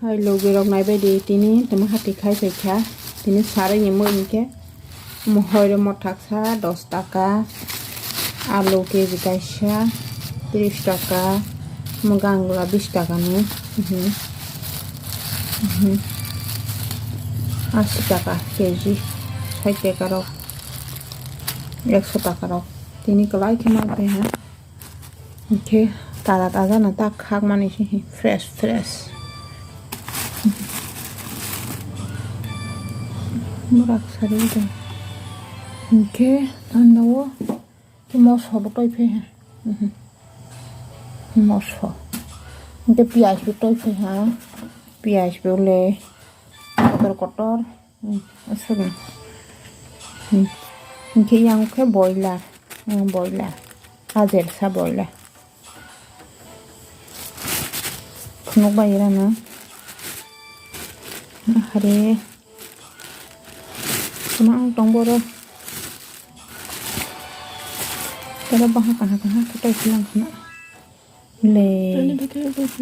Hai logi rok nai bai di tini temo hati khai saikha tini sarai ni moi ke mohoi mo thaksa 10 টাকা আলু KG কাইসা 30 টাকা মুগাংলা 20 টাকা নি 80 টাকা KG 60 টাকা রক 100 টাকা rock tini kelai kemai pe ha oke taza na tak khak mani fresh murak sari de oke tandawo ki mos hobo toi pe ha mos ho oke piaj bi toi pe ha piaj bole kotor asal oke yang ke boiler hazel sa boiler khunuk bayira na hare tumang tongboro tera baha kaha kutai silang khana le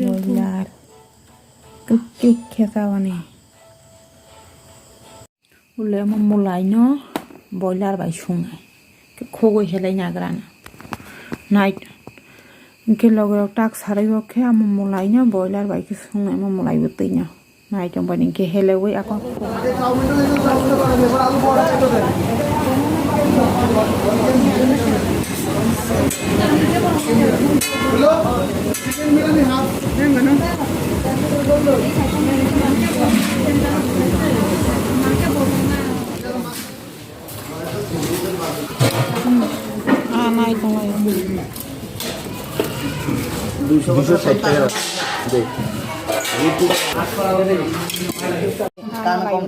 boiler kik khesa wani ule mo mulai no boiler bai sungai खोगो हेलाई नाग्राना नाइट के लगे टाक साराई बखे आम मलाई ना boiler bike संग आम मलाई बतई ना नाइट बनी के हेले वई आको हेलो चिकन बिरयानी हाफ नहीं बनो নাই তোমায় 260 টাকা দে ইউটিউব আট করা হবে কান কম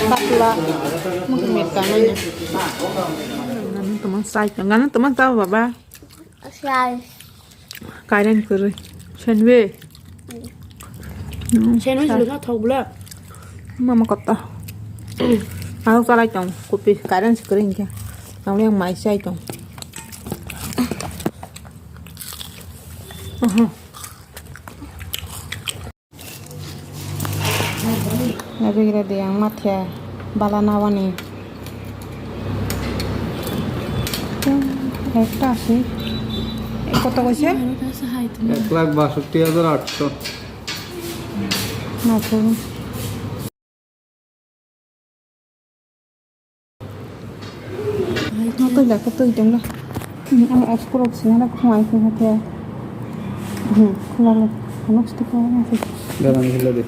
patla mungkin mekananya teman sai jangan teman tahu baba sai kalian kiri senwe senwe sudah tahu belum mama kata aku salah cong kopi kalian sekering ya kamu yang mai sai cong lagi kira dia yang mati ya balanawa nih একটা আছে কত কইছে 1,62,800 না করুন তো দেখো তো তোমরা আমি এক্সপোর্ট করছি না খোয়াই থাকে খোলা নষ্ট করে আছে দাঁড়ান খুলে দে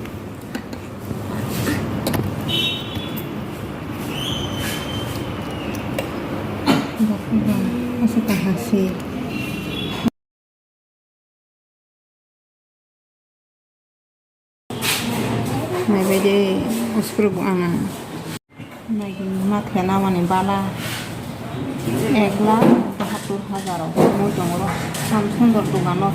Masih hasil. Nah, beda uspur buana. Nah, ini mati nama nih bala. 1,72,000. Mau jonglo. Samsung bertugan loh.